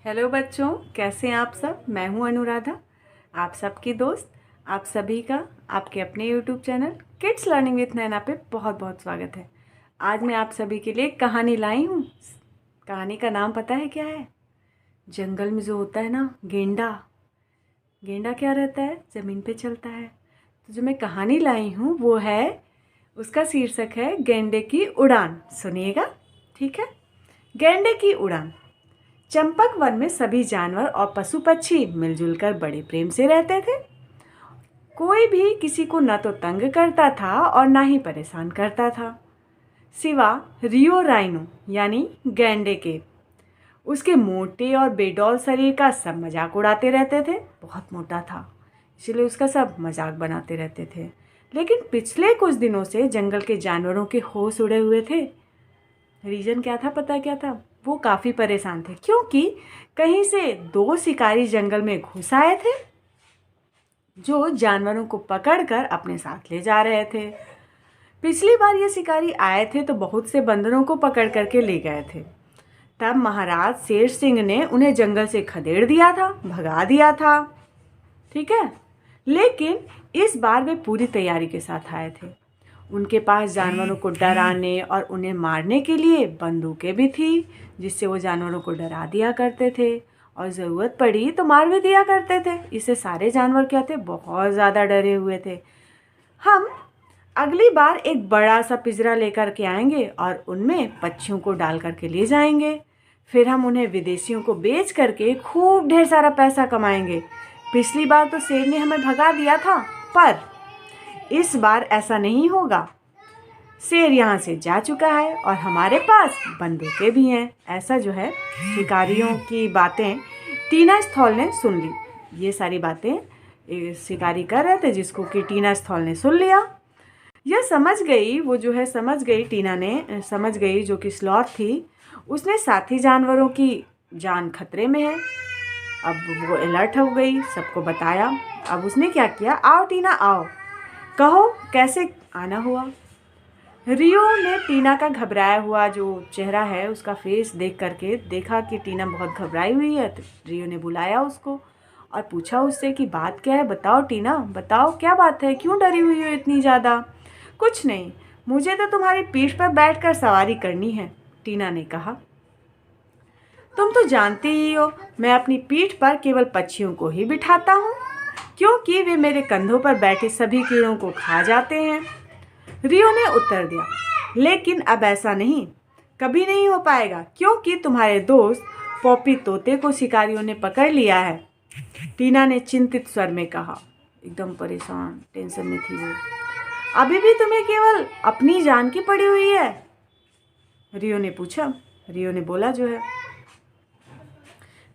Hello बच्चों, कैसे हैं आप सब। मैं हूं अनुराधा, आप सबकी दोस्त। आप सभी का आपके अपने YouTube channel kids learning with Naina पे बहुत बहुत स्वागत है। आज मैं आप सभी के लिए एक कहानी लाई हूं। कहानी का नाम पता है क्या है? जंगल में जो होता है ना गेंडा। गेंडा क्या रहता है? ज़मीन पे चलता है। तो जो मैं कहानी लाई हूँ वो है, उसका शीर्षक है गेंडे की उड़ान। सुनिएगा, ठीक है। गेंडे की उड़ान। चंपक वन में सभी जानवर और पशु पक्षी मिलजुल कर बड़े प्रेम से रहते थे। कोई भी किसी को न तो तंग करता था और ना ही परेशान करता था, सिवा रियो राइनो यानी गैंडे के। उसके मोटे और बेडौल शरीर का सब मजाक उड़ाते रहते थे। बहुत मोटा था, इसलिए उसका सब मजाक बनाते रहते थे। लेकिन पिछले कुछ दिनों से जंगल के जानवरों के होश उड़े हुए थे। रीज़न क्या था पता क्या था? वो काफ़ी परेशान थे क्योंकि कहीं से दो शिकारी जंगल में घुस आए थे जो जानवरों को पकड़कर अपने साथ ले जा रहे थे। पिछली बार ये शिकारी आए थे तो बहुत से बंदरों को पकड़ करके ले गए थे। तब महाराज शेर सिंह ने उन्हें जंगल से खदेड़ दिया था, भगा दिया था, ठीक है। लेकिन इस बार वे पूरी तैयारी के साथ आए थे। उनके पास जानवरों को डराने और उन्हें मारने के लिए बंदूकें भी थी, जिससे वो जानवरों को डरा दिया करते थे और ज़रूरत पड़ी तो मार भी दिया करते थे। इससे सारे जानवर क्या थे? बहुत ज़्यादा डरे हुए थे। हम अगली बार एक बड़ा सा पिंजरा लेकर के आएंगे और उनमें पक्षियों को डाल करके ले जाएंगे। फिर हम उन्हें विदेशियों को बेच करके खूब ढेर सारा पैसा कमाएंगे। पिछली बार तो शेर ने हमें भगा दिया था, पर इस बार ऐसा नहीं होगा। शेर यहाँ से जा चुका है और हमारे पास बंदूकें भी हैं। ऐसा जो है शिकारियों की बातें टीना स्थौल ने सुन ली। ये सारी बातें शिकारी कर रहे थे जिसको कि टीना स्थौल ने सुन लिया। यह समझ गई, वो जो है समझ गई, टीना ने समझ गई, जो कि स्लॉथ थी। उसने साथी जानवरों की जान खतरे में है। अब वो अलर्ट हो गई, सबको बताया। अब उसने क्या किया? आओ टीना आओ, कहो कैसे आना हुआ। रियो ने टीना का घबराया हुआ जो चेहरा है, उसका फेस देख करके देखा कि टीना बहुत घबराई हुई है। तो रियो ने बुलाया उसको और पूछा उससे कि बात क्या है, बताओ टीना, बताओ क्या बात है, क्यों डरी हुई हो इतनी ज़्यादा? कुछ नहीं, मुझे तो तुम्हारी पीठ पर बैठकर सवारी करनी है, टीना ने कहा। तुम तो जानती ही हो मैं अपनी पीठ पर केवल पक्षियों को ही बिठाता हूँ, क्योंकि वे मेरे कंधों पर बैठे सभी कीड़ों को खा जाते हैं। रियो ने उत्तर दिया, लेकिन अब ऐसा नहीं, कभी नहीं हो पाएगा, क्योंकि तुम्हारे दोस्त पॉपी तोते को शिकारियों ने पकड़ लिया है, टीना ने चिंतित स्वर में कहा। एकदम परेशान, टेंशन में थी वो। अभी भी तुम्हें केवल अपनी जान की पड़ी हुई है? रियो ने पूछा। रियो ने बोला जो है,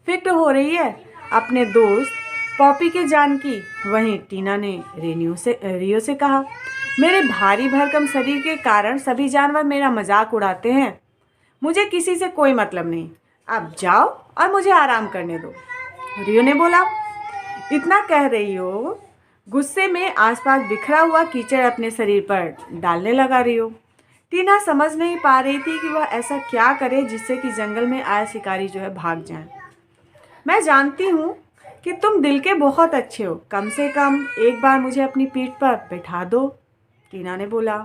फिक्र हो रही है अपने दोस्त पॉपी के जान की। वहीं टीना ने रियो से कहा, मेरे भारी भरकम शरीर के कारण सभी जानवर मेरा मजाक उड़ाते हैं, मुझे किसी से कोई मतलब नहीं, अब जाओ और मुझे आराम करने दो। रियो ने बोला। इतना कह रही हो? गुस्से में आसपास बिखरा हुआ कीचड़ अपने शरीर पर डालने लगा रियो। टीना समझ नहीं पा रही थी कि वह ऐसा क्या करे जिससे कि जंगल में आए शिकारी जो है भाग जाएं। मैं जानती हूँ कि तुम दिल के बहुत अच्छे हो, कम से कम एक बार मुझे अपनी पीठ पर बैठा दो, टीना ने बोला।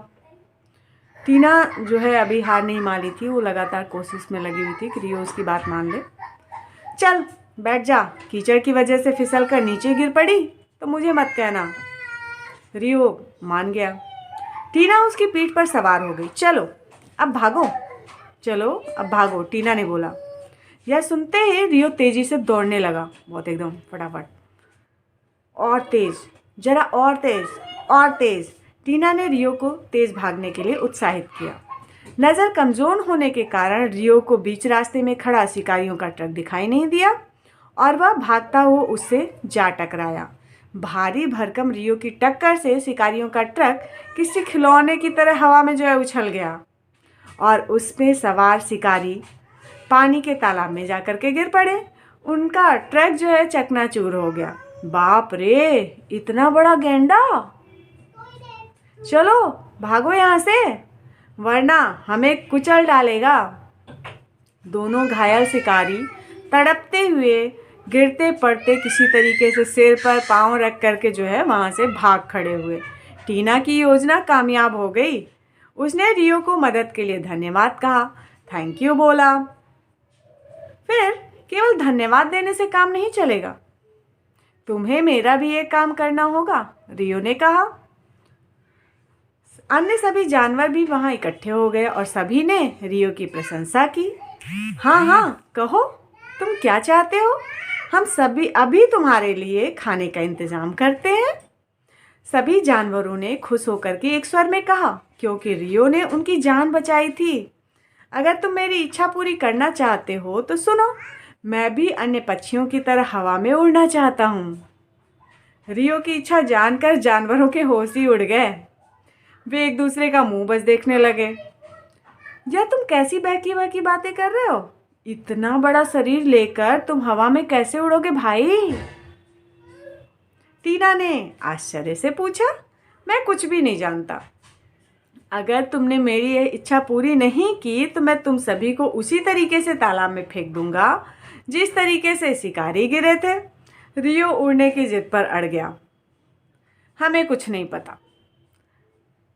टीना जो है अभी हार नहीं मानी थी, वो लगातार कोशिश में लगी हुई थी कि रियो उसकी बात मान ले। चल बैठ जा, कीचड़ की वजह से फिसल कर नीचे गिर पड़ी तो मुझे मत कहना। रियो मान गया। टीना उसकी पीठ पर सवार हो गई। चलो अब भागो, चलो अब भागो, टीना ने बोला। यह सुनते ही रियो तेजी से दौड़ने लगा, बहुत एकदम फटाफट। और तेज, जरा और तेज, और तेज। टीना ने रियो को तेज भागने के लिए उत्साहित किया। नज़र कमज़ोर होने के कारण रियो को बीच रास्ते में खड़ा शिकारियों का ट्रक दिखाई नहीं दिया और वह भागता हुआ उससे जा टकराया। भारी भरकम रियो की टक्कर से शिकारियों का ट्रक किसी खिलौने की तरह हवा में जो है उछल गया और उसमें सवार शिकारी पानी के तालाब में जाकर के गिर पड़े। उनका ट्रक जो है चकनाचूर हो गया। बाप रे, इतना बड़ा गेंडा! चलो भागो यहाँ से, वरना हमें कुचल डालेगा। दोनों घायल शिकारी तड़पते हुए, गिरते पड़ते किसी तरीके से सिर पर पाँव रख करके जो है वहाँ से भाग खड़े हुए। टीना की योजना कामयाब हो गई। उसने रियो को मदद के लिए धन्यवाद कहा, थैंक यू बोला। फिर केवल धन्यवाद देने से काम नहीं चलेगा, तुम्हें मेरा भी एक काम करना होगा, रियो ने कहा। अन्य सभी जानवर भी वहां इकट्ठे हो गए और सभी ने रियो की प्रशंसा की। हाँ हाँ, कहो तुम क्या चाहते हो, हम सभी अभी तुम्हारे लिए खाने का इंतजाम करते हैं। सभी जानवरों ने खुश होकर के एक स्वर में कहा, क्योंकि रियो ने उनकी जान बचाई थी। अगर तुम मेरी इच्छा पूरी करना चाहते हो तो सुनो, मैं भी अन्य पक्षियों की तरह हवा में उड़ना चाहता हूँ। रियो की इच्छा जानकर जानवरों के होश ही उड़ गए। वे एक दूसरे का मुंह बस देखने लगे। यह तुम कैसी बहकी बहकी बातें कर रहे हो, इतना बड़ा शरीर लेकर तुम हवा में कैसे उड़ोगे भाई, टीना ने आश्चर्य से पूछा। मैं कुछ भी नहीं जानता। अगर तुमने मेरी यह इच्छा पूरी नहीं की तो मैं तुम सभी को उसी तरीके से तालाब में फेंक दूंगा जिस तरीके से शिकारी गिरे थे। रियो उड़ने की जिद पर अड़ गया। हमें कुछ नहीं पता,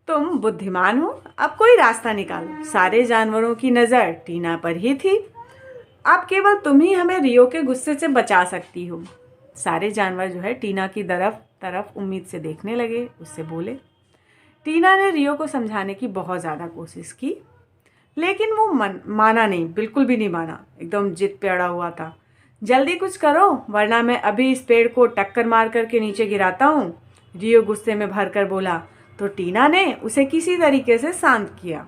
तुम बुद्धिमान हो, अब कोई रास्ता निकालो। सारे जानवरों की नज़र टीना पर ही थी। अब केवल तुम ही हमें रियो के गुस्से से बचा सकती हो। सारे जानवर जो है टीना की तरफ उम्मीद से देखने लगे। उससे बोले। टीना ने रियो को समझाने की बहुत ज़्यादा कोशिश की, लेकिन वो माना नहीं, बिल्कुल भी नहीं माना। एकदम जिद पे अड़ा हुआ था। जल्दी कुछ करो वरना मैं अभी इस पेड़ को टक्कर मार करके नीचे गिराता हूँ, रियो गुस्से में भर कर बोला। तो टीना ने उसे किसी तरीके से शांत किया।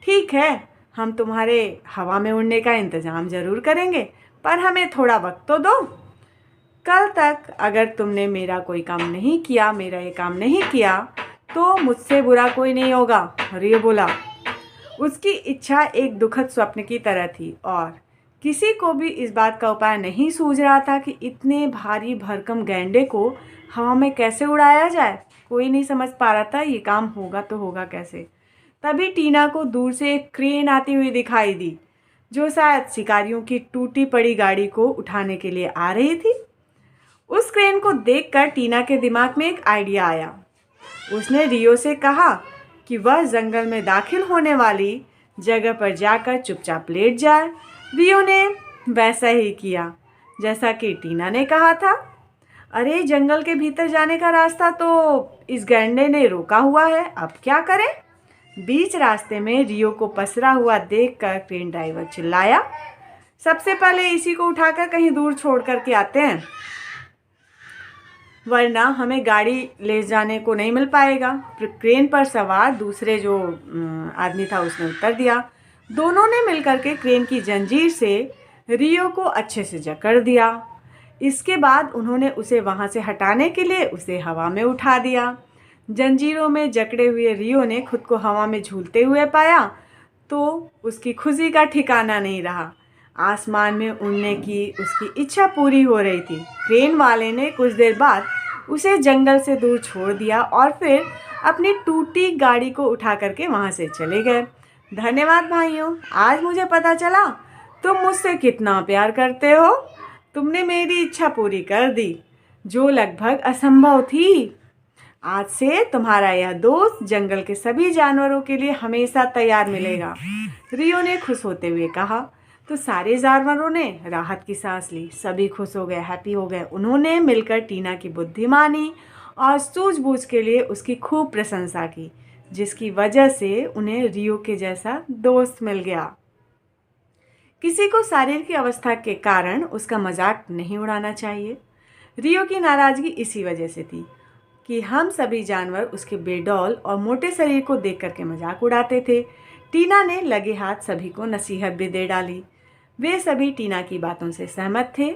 ठीक है, हम तुम्हारे हवा में उड़ने का इंतज़ाम ज़रूर करेंगे, पर हमें थोड़ा वक्त तो दो। कल तक अगर तुमने मेरा ये काम नहीं किया तो मुझसे बुरा कोई नहीं होगा, रियो बोला। उसकी इच्छा एक दुखद स्वप्न की तरह थी और किसी को भी इस बात का उपाय नहीं सूझ रहा था कि इतने भारी भरकम गैंडे को हवा में कैसे उड़ाया जाए। कोई नहीं समझ पा रहा था ये काम होगा तो होगा कैसे। तभी टीना को दूर से एक क्रेन आती हुई दिखाई दी, जो शायद शिकारियों की टूटी पड़ी गाड़ी को उठाने के लिए आ रही थी। उस क्रेन को देखकर टीना के दिमाग में एक आइडिया आया। उसने रियो से कहा कि वह जंगल में दाखिल होने वाली जगह पर जाकर चुपचाप लेट जाए। रियो ने वैसा ही किया जैसा कि टीना ने कहा था। अरे, जंगल के भीतर जाने का रास्ता तो इस गैंडे ने रोका हुआ है, अब क्या करें। बीच रास्ते में रियो को पसरा हुआ देखकर क्रेन ड्राइवर चिल्लाया, सबसे पहले इसी को उठाकर कहीं दूर छोड़ कर के आते हैं, वरना हमें गाड़ी ले जाने को नहीं मिल पाएगा। क्रेन पर सवार दूसरे जो आदमी था उसने उत्तर दिया। दोनों ने मिलकर के क्रेन की जंजीर से रियो को अच्छे से जकड़ दिया। इसके बाद उन्होंने उसे वहाँ से हटाने के लिए उसे हवा में उठा दिया। जंजीरों में जकड़े हुए रियो ने खुद को हवा में झूलते हुए पाया तो उसकी खुशी का ठिकाना नहीं रहा। आसमान में उड़ने की उसकी इच्छा पूरी हो रही थी। क्रेन वाले ने कुछ देर बाद उसे जंगल से दूर छोड़ दिया और फिर अपनी टूटी गाड़ी को उठा करके वहाँ से चले गए। धन्यवाद भाइयों, आज मुझे पता चला तुम मुझसे कितना प्यार करते हो। तुमने मेरी इच्छा पूरी कर दी, जो लगभग असंभव थी। आज से तुम्हारा यह दोस्त जंगल के सभी जानवरों के लिए हमेशा तैयार मिलेगा, रियो ने खुश होते हुए कहा। तो सारे जानवरों ने राहत की सांस ली। सभी खुश हो गए, हैप्पी हो गए। उन्होंने मिलकर टीना की बुद्धिमानी और सूझबूझ के लिए उसकी खूब प्रशंसा की, जिसकी वजह से उन्हें रियो के जैसा दोस्त मिल गया। किसी को शारीरिक अवस्था के कारण उसका मजाक नहीं उड़ाना चाहिए। रियो की नाराज़गी इसी वजह से थी कि हम सभी जानवर उसके बेडौल और मोटे शरीर को देख करके मजाक उड़ाते थे। टीना ने लगे हाथ सभी को नसीहत भी दे डाली। वे सभी टीना की बातों से सहमत थे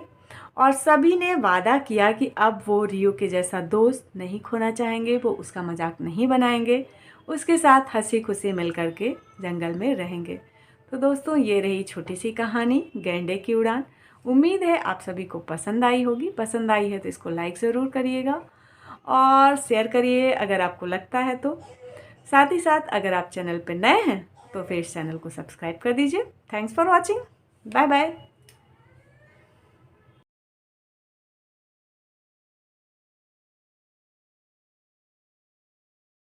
और सभी ने वादा किया कि अब वो रियो के जैसा दोस्त नहीं खोना चाहेंगे, वो उसका मजाक नहीं बनाएंगे, उसके साथ हंसी खुशी मिल करके जंगल में रहेंगे। तो दोस्तों, ये रही छोटी सी कहानी गैंडे की उड़ान। उम्मीद है आप सभी को पसंद आई होगी। पसंद आई है तो इसको लाइक ज़रूर करिएगा और शेयर करिए अगर आपको लगता है तो। साथ ही साथ अगर आप चैनल पर नए हैं तो फिर इस चैनल को सब्सक्राइब कर दीजिए। Thanks for watching. Bye bye.